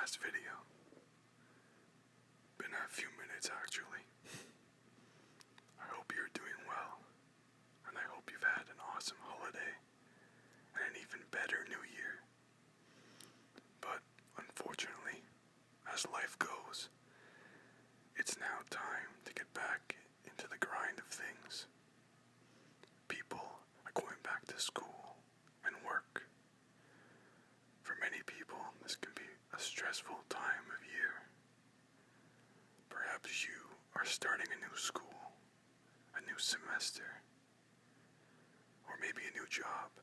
last video. Been a few minutes actually. I hope you're doing well, and I hope you've had an awesome holiday and an even better new year. But unfortunately, as life goes, it's now time to get back into the grind of things. People are going back to school and work. For many people, this can be a stressful time of year. Perhaps you are starting a new school, a new semester, or maybe a new job.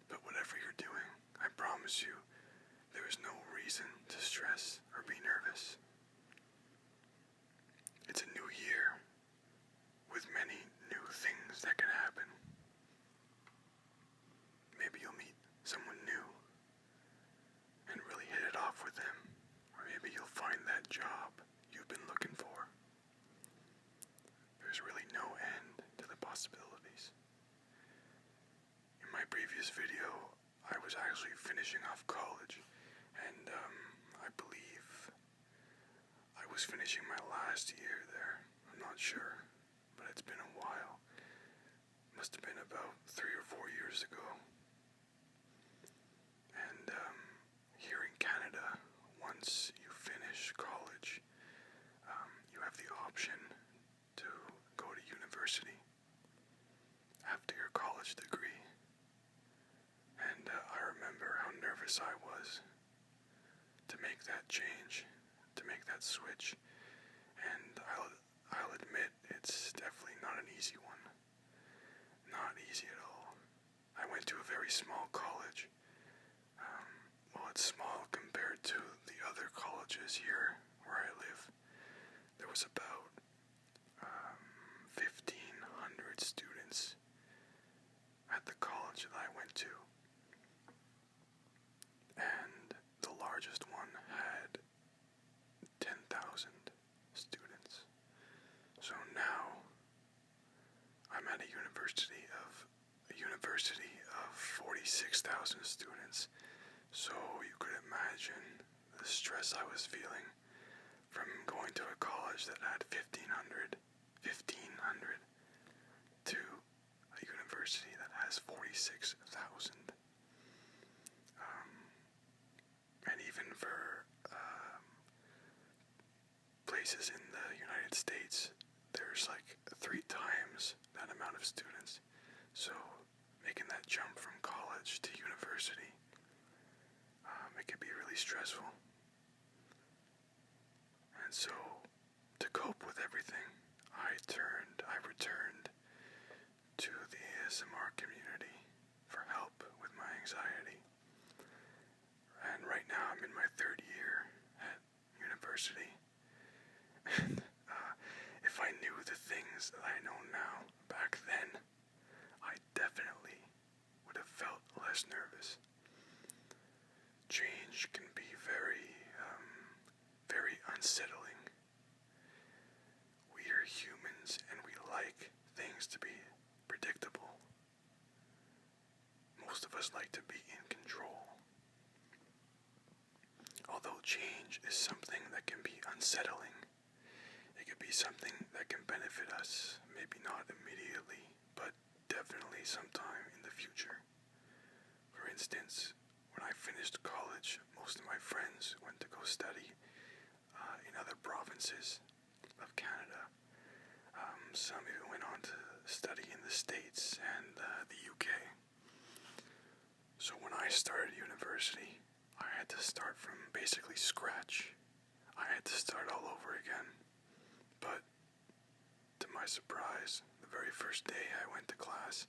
But whatever you're doing, I promise you, there is no reason to stress or be nervous. It's a new year with many new things that can happen. Maybe you'll meet someone new and really hit it off with them, or maybe you'll find that job you've been looking for. There's really no end to the possibilities. In my previous video, I was actually finishing off college, and I believe I was finishing my last year there. I'm not sure, but it's been a while. Must have been about 3 or 4 years ago. And here in Canada, once you finish college, you have the option to go to university after your college degree. And I remember how nervous I was to make that change, to make that switch. And I'll admit, it's definitely not an easy one. Not easy at all. I went to a very small college. Well, it's small compared to the other colleges here where I live. There was about 1,500 students at the college that I went to. And the largest one had 10,000 students. So now I'm at a university of 46,000 students. So you could imagine the stress I was feeling from going to a college that had 1,500 to a university that has 46,000. And even for places in the United States, there's like 3 times that amount of students. So making that jump from college to university, it could be really stressful. And so, to cope with everything, I returned to the ASMR community for help with my anxiety. And right now I'm in my 3rd year at university. And if I knew the things that I know now back then, I definitely would have felt less nervous. Change can be very unsettling. We are humans and we like things to be predictable. Most of us like to be in control. Although change is something that can be unsettling, it could be something that can benefit us, maybe not immediately, but definitely sometime in the future. For instance, when I finished college, most of my friends went to go study in other provinces of Canada. Some even went on to study in the States and the UK. So when I started university, I had to start from basically scratch. I had to start all over again. But to my surprise, the very first day I went to class,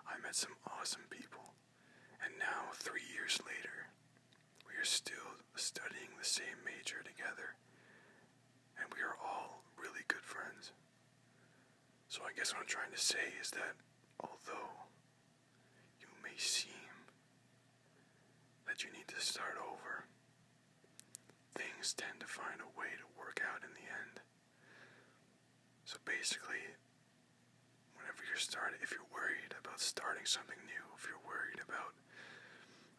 I met some awesome people. And now, 3 years later, we are still studying the same major together. And we are all really good friends. So I guess what I'm trying to say is that although you may seem that you need to start over, things tend to find a way to work out in the end. So basically, if you're worried about starting something new, if you're worried about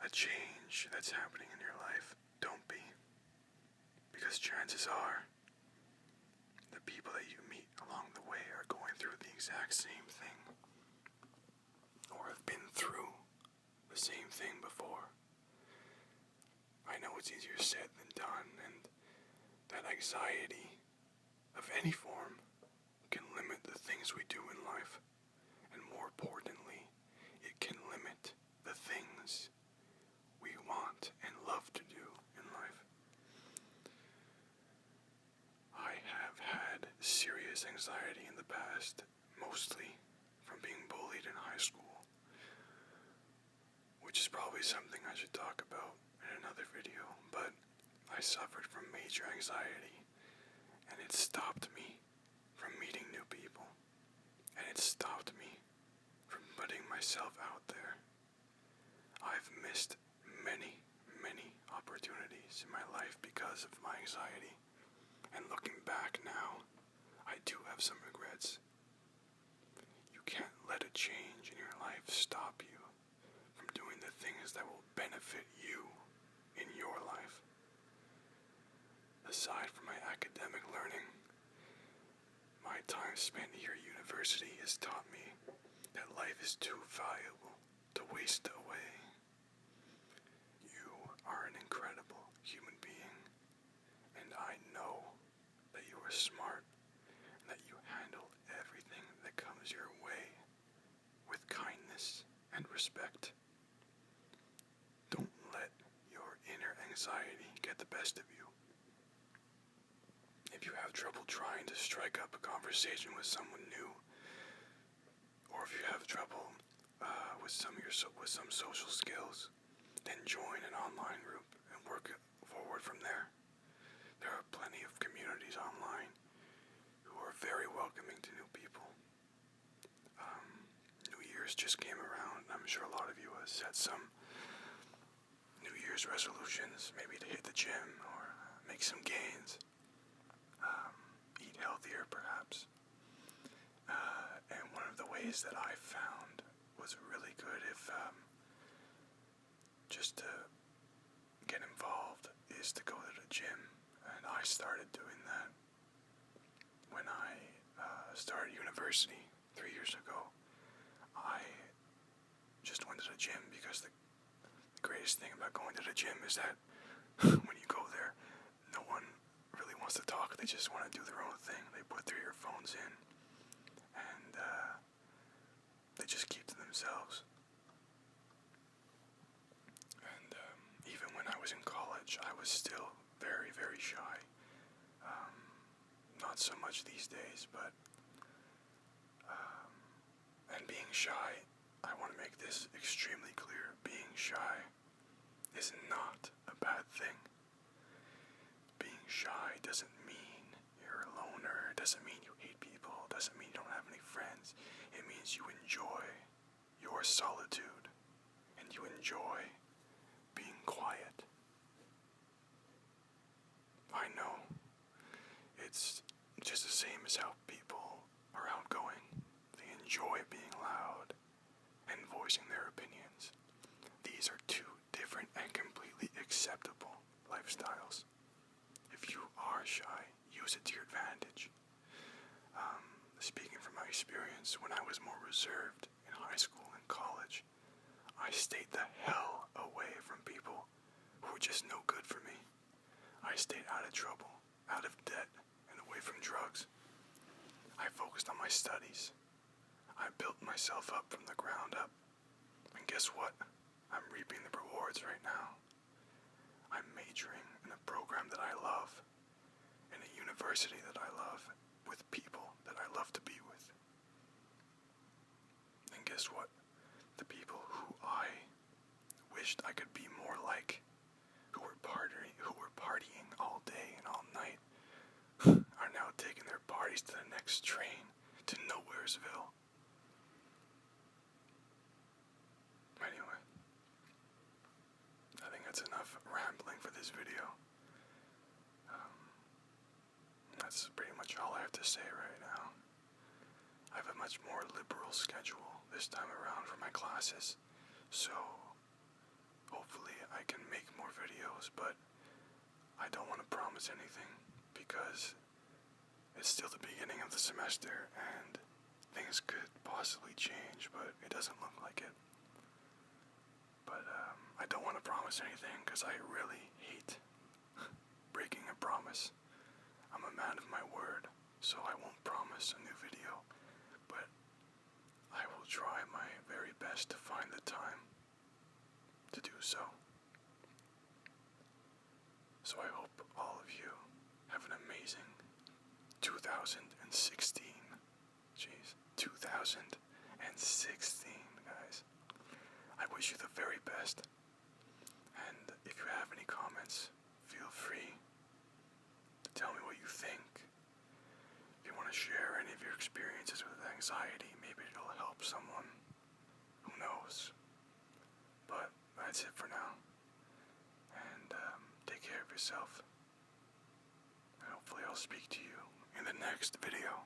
a change that's happening in your life, don't be. Because chances are, the people that you meet along the way are going through the exact same thing, or have been through the same thing before. I know it's easier said than done, and that anxiety of any form can limit the things we do in life, and more importantly, it can limit the things we want and love to do in life. I have had serious anxiety in the past, mostly from being bullied in high school, which is probably something I should talk about in another video, but I suffered from major anxiety, and it stopped me from meeting new people, and it stopped me from putting myself out there. I've missed many, many opportunities in my life because of my anxiety, and looking back now, I do have some regrets. You can't let a change in your life stop you from doing the things that will benefit you in your life. Aside from my academic learning, my time spent here at university has taught me that life is too valuable to waste away. You are an incredible human being, and I know that you are smart and that you handle everything that comes your way with kindness and respect. Don't let your inner anxiety get the best of you. If you have trouble trying to strike up a conversation with someone new, or if you have trouble with some social skills, then join an online group and work forward from there. There are plenty of communities online who are very welcoming to new people. New Year's just came around, and I'm sure a lot of you have set some New Year's resolutions, maybe to hit the gym or make some gains, eat healthier perhaps. And one of the ways that I found was really good if just to get involved is to go to the gym, and I started doing that when I started university 3 years ago. I just went to the gym because the greatest thing about going to the gym is that when you go there, no one really wants to talk. They just want to do their own thing. They put their earphones in, and they just keep to themselves. And even when I was in college, I was still very, very shy. Not so much these days, but and being shy, I want to make this extremely clear. Being shy is not a bad thing. Being shy doesn't mean you're a loner, doesn't mean you hate people, doesn't mean you don't have any friends. It means you enjoy your solitude, and you enjoy being quiet. I know it's just the same as how people are outgoing. They enjoy being loud and voicing their opinions. These are two different and completely acceptable lifestyles. If you are shy, use it to your advantage. Speaking from my experience, when I was more reserved in high school and college, I stayed the hell away from people who were just no good for me. I stayed out of trouble, out of debt, and away from drugs. I focused on my studies. I built myself up from the ground up. And guess what? I'm reaping the rewards right now. I'm majoring in a program that I love, in a university that I love, with people that I love to be with. And guess what? The people who I wished I could be more like, who were partying all day and all night, are now taking their parties to the next train to Nowheresville. Anyway, I think that's enough rambling for this video. That's pretty much all I have to say right now. I have a much more liberal schedule this time around for my classes, so hopefully I can make more videos, but I don't want to promise anything because it's still the beginning of the semester and things could possibly change, but it doesn't look like it. But I don't want to promise anything because I really hate breaking a promise. I'm a man of my word, so I won't promise a new video, but I will try my very best to find the time to do so. So I hope all of you have an amazing 2016. Jeez, 2016, guys. I wish you the very best. And if you have any comments, feel free to tell me what you think. If you want to share any of your experiences with anxiety, maybe it'll help someone. Who knows? But that's it for now. And take care of yourself. And hopefully I'll speak to you in the next video.